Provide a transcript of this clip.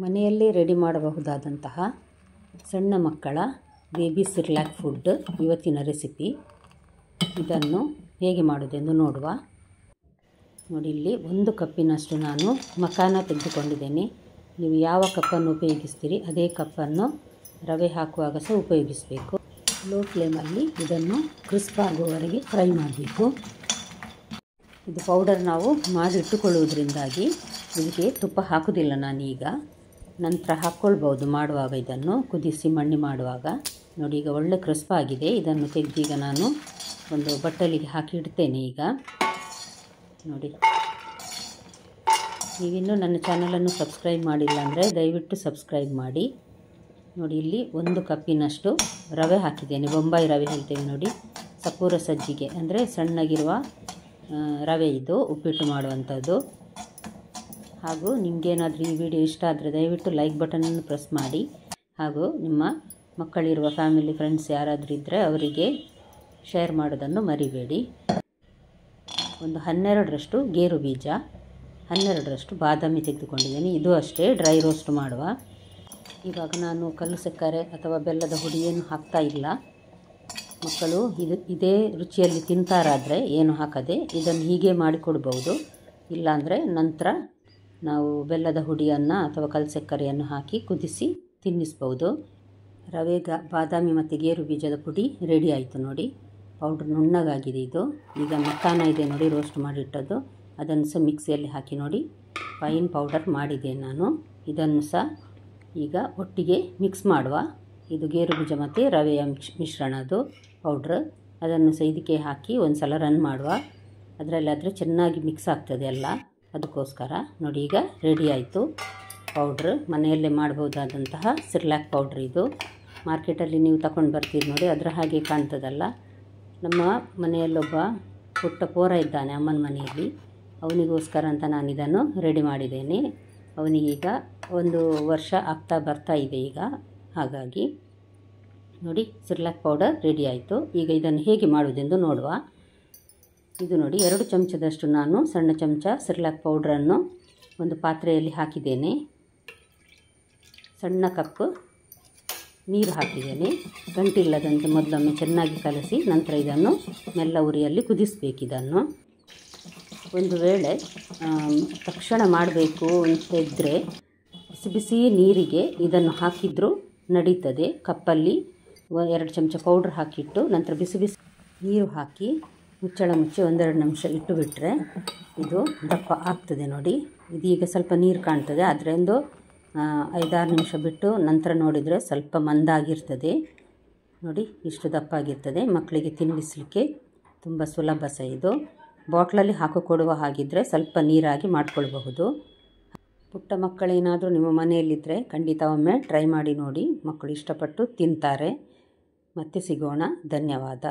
ಮನೆಯಲ್ಲೇ ರೆಡಿ ಮಾಡಬಹುದಾದಂತಹ ಸಣ್ಣ ಮಕ್ಕಳ ಬೇಬಿ ಸಿರ್ಲಾಕ್ ಫುಡ್ ಇವತ್ತಿನ ರೆಸಿಪಿ. ಇದನ್ನು ಹೇಗೆ ಮಾಡೋದೆಂದು ನೋಡುವ. ನೋಡಿ, ಇಲ್ಲಿ 1 ಕಪ್ಪಿನಷ್ಟು ನಾನು ಮಕಾನ ತೆಗೆದುಕೊಂಡಿದ್ದೇನೆ. ನೀವು ಯಾವ ಕಪ್ಪನ್ನು ಉಪಯೋಗಿಸ್ತೀರಿ ಅದೇ ಕಪ್ಪನ್ನು ರವೆ ಹಾಕುವಾಗ ಸಹ ಉಪಯೋಗಿಸಬೇಕು. ಲೋ ಫ್ಲೇಮಲ್ಲಿ ಇದನ್ನು ಕ್ರಿಸ್ಪ್ ಆಗುವವರೆಗೆ ಫ್ರೈ ಮಾಡಬೇಕು. ಇದು ಪೌಡರ್ ನಾವು ಮಾಡಿ ಇಟ್ಟುಕೊಳ್ಳುವುದರಿಂದಾಗಿ ಇದಕ್ಕೆ ತುಪ್ಪ ಹಾಕೋದಿಲ್ಲ ನಾನೀಗ. ನಂತರ ಹಾಕ್ಕೊಳ್ಬೋದು ಮಾಡುವಾಗ, ಇದನ್ನು ಕುದಿಸಿ ಮಣ್ಣಿ ಮಾಡುವಾಗ. ನೋಡಿ, ಈಗ ಒಳ್ಳೆ ಕ್ರಿಸ್ಪ್ ಆಗಿದೆ. ಇದನ್ನು ತೆಗೆದೀಗ ನಾನು ಒಂದು ಬಟ್ಟಲಿಗೆ ಹಾಕಿ ಇಡ್ತೇನೆ. ಈಗ ನೋಡಿ, ನೀವಿನ್ನೂ ನನ್ನ ಚಾನಲನ್ನು ಸಬ್ಸ್ಕ್ರೈಬ್ ಮಾಡಿಲ್ಲ ಅಂದರೆ ದಯವಿಟ್ಟು ಸಬ್ಸ್ಕ್ರೈಬ್ ಮಾಡಿ. ನೋಡಿ, ಇಲ್ಲಿ 1 ಕಪ್ಪಿನಷ್ಟು ರವೆ ಹಾಕಿದ್ದೇನೆ. ಬೊಂಬಾಯಿ ರವೆ ಹೇಳ್ತೇವೆ ನೋಡಿ, ಸಪೂರ ಸಜ್ಜಿಗೆ ಅಂದರೆ ಸಣ್ಣಗಿರುವ ರವೆ. ಇದು ಉಪ್ಪಿಟ್ಟು ಮಾಡುವಂಥದ್ದು. ಹಾಗೂ ನಿಮಗೇನಾದರೂ ಈ ವಿಡಿಯೋ ಇಷ್ಟ ಆದರೆ ದಯವಿಟ್ಟು ಲೈಕ್ ಬಟನನ್ನು ಪ್ರೆಸ್ ಮಾಡಿ. ಹಾಗೂ ನಿಮ್ಮ ಮಕ್ಕಳಿರುವ ಫ್ಯಾಮಿಲಿ ಫ್ರೆಂಡ್ಸ್ ಯಾರಾದರೂ ಇದ್ದರೆ ಅವರಿಗೆ ಶೇರ್ ಮಾಡೋದನ್ನು ಮರಿಬೇಡಿ. ಒಂದು 12ರಷ್ಟು ಗೇರು ಬೀಜ, 12ರಷ್ಟು ಬಾದಾಮಿ ತೆಗೆದುಕೊಂಡಿದ್ದೇನೆ. ಇದು ಅಷ್ಟೇ ಡ್ರೈ ರೋಸ್ಟ್ ಮಾಡುವ. ಇವಾಗ ನಾನು ಕಲ್ಲು ಸಕ್ಕರೆ ಅಥವಾ ಬೆಲ್ಲದ ಹುಡಿ ಏನು ಹಾಕ್ತಾ ಇಲ್ಲ. ಮಕ್ಕಳು ಇದೇ ರುಚಿಯಲ್ಲಿ ತಿಂತಾರಾದರೆ ಏನು ಹಾಕದೆ ಇದನ್ನು ಹೀಗೆ ಮಾಡಿಕೊಡ್ಬೋದು. ಇಲ್ಲಾಂದರೆ ನಂತರ ನಾವು ಬೆಲ್ಲದ ಹುಡಿಯನ್ನು ಅಥವಾ ಕಲ್ಲು ಸಕ್ಕರೆಯನ್ನು ಹಾಕಿ ಕುದಿಸಿ ತಿನ್ನಿಸ್ಬೋದು. ರವೆ, ಬಾದಾಮಿ ಮತ್ತು ಗೇರು ಬೀಜದ ಪುಡಿ ರೆಡಿ ಆಯಿತು. ನೋಡಿ, ಪೌಡ್ರ್ ನುಣ್ಣಗಾಗಿದೆ ಇದು. ಈಗ ಮಕಾನ ಇದೆ ನೋಡಿ, ರೋಸ್ಟ್ ಮಾಡಿಟ್ಟದ್ದು, ಅದನ್ನು ಸಹ ಮಿಕ್ಸಿಯಲ್ಲಿ ಹಾಕಿ ನೋಡಿ ಫೈನ್ ಪೌಡರ್ ಮಾಡಿದೆ ನಾನು. ಇದನ್ನು ಸಹ ಈಗ ಒಟ್ಟಿಗೆ ಮಿಕ್ಸ್ ಮಾಡುವ. ಇದು ಗೇರು ಬೀಜ ಮತ್ತು ರವೆಯ ಮಿಶ್ರಣ, ಅದು ಪೌಡ್ರ್. ಅದನ್ನು ಸಹ ಇದಕ್ಕೆ ಹಾಕಿ ಒಂದು ಸಲ ರನ್ ಮಾಡುವ. ಅದರಲ್ಲಾದರೆ ಚೆನ್ನಾಗಿ ಮಿಕ್ಸ್ ಆಗ್ತದೆ ಎಲ್ಲ, ಅದಕ್ಕೋಸ್ಕರ. ನೋಡಿ, ಈಗ ರೆಡಿ ಆಯಿತು ಪೌಡ್ರ್. ಮನೆಯಲ್ಲೇ ಮಾಡಬಹುದಾದಂತಹ ಸಿರ್ಲಾಕ್ ಪೌಡ್ರ್ ಇದು. ಮಾರ್ಕೆಟಲ್ಲಿ ನೀವು ತಗೊಂಡು ಬರ್ತೀರಿ ನೋಡಿ, ಅದರ ಹಾಗೆ ಕಾಣ್ತದಲ್ಲ. ನಮ್ಮ ಮನೆಯಲ್ಲೊಬ್ಬ ಪುಟ್ಟ ಪೋರ ಇದ್ದಾನೆ ಅಮ್ಮನ ಮನೆಯಲ್ಲಿ, ಅವನಿಗೋಸ್ಕರ ಅಂತ ನಾನು ಇದನ್ನು ರೆಡಿ ಮಾಡಿದ್ದೇನೆ. ಅವನಿಗೀಗ 1 ವರ್ಷ ಆಗ್ತಾ ಬರ್ತಾ ಇದೆ ಈಗ. ಹಾಗಾಗಿ ನೋಡಿ, ಸಿರ್ಲಾಕ್ ಪೌಡರ್ ರೆಡಿ ಆಯಿತು. ಈಗ ಇದನ್ನು ಹೇಗೆ ಮಾಡುವುದೆಂದು ನೋಡುವ. ಇದು ನೋಡಿ, 2 ಚಮಚದಷ್ಟು ನಾನು ಸಣ್ಣ ಚಮಚ ಸಿರ್ಲಾಕ್ ಪೌಡ್ರನ್ನು ಒಂದು ಪಾತ್ರೆಯಲ್ಲಿ ಹಾಕಿದ್ದೇನೆ. ಸಣ್ಣ ಕಪ್ ನೀರು ಹಾಕಿದ್ದೇನೆ. ಗಂಟಿಲ್ಲದಂತೆ ಮೊದಲೊಮ್ಮೆ ಚೆನ್ನಾಗಿ ಕಲಸಿ ನಂತರ ಇದನ್ನು ಮೆಲ್ಲ ಉರಿಯಲ್ಲಿ ಕುದಿಸಬೇಕು. ಇದನ್ನು ಒಂದು ವೇಳೆ ತಕ್ಷಣ ಮಾಡಬೇಕು ಅಂತ ಇದ್ದರೆ ಬಿಸಿ ಬಿಸಿ ನೀರಿಗೆ ಇದನ್ನು ಹಾಕಿದರೂ ನಡೀತದೆ. ಕಪ್ಪಲ್ಲಿ 2 ಚಮಚ ಪೌಡ್ರ್ ಹಾಕಿಟ್ಟು ನಂತರ ಬಿಸಿ ಬಿಸಿ ನೀರು ಹಾಕಿ ಮುಚ್ಚಳ ಮುಚ್ಚಿ 1-2 ನಿಮಿಷ ಇಟ್ಟು ಬಿಟ್ಟರೆ ಇದು ದಪ್ಪ ಆಗ್ತದೆ. ನೋಡಿ, ಇದೀಗ ಸ್ವಲ್ಪ ನೀರು ಕಾಣ್ತದೆ, ಆದರೆ ಒಂದು 5-6 ನಿಮಿಷ ಬಿಟ್ಟು ನಂತರ ನೋಡಿದರೆ ಸ್ವಲ್ಪ ಮಂದಾಗಿರ್ತದೆ. ನೋಡಿ, ಇಷ್ಟು ದಪ್ಪ ಆಗಿರ್ತದೆ. ಮಕ್ಕಳಿಗೆ ತಿನ್ನಿಸಲಿಕ್ಕೆ ತುಂಬ ಸುಲಭ ಸಹ ಇದು. ಬಾಟ್ಲಲ್ಲಿ ಹಾಕಿಕೊಡುವ ಹಾಗಿದ್ದರೆ ಸ್ವಲ್ಪ ನೀರಾಗಿ ಮಾಡಿಕೊಳ್ಬಹುದು. ಪುಟ್ಟ ಮಕ್ಕಳೇನಾದರೂ ನಿಮ್ಮ ಮನೆಯಲ್ಲಿದ್ದರೆ ಖಂಡಿತ ಒಮ್ಮೆ ಟ್ರೈ ಮಾಡಿ ನೋಡಿ, ಮಕ್ಕಳು ಇಷ್ಟಪಟ್ಟು ತಿಂತಾರೆ. ಮತ್ತೆ ಸಿಗೋಣ. ಧನ್ಯವಾದ.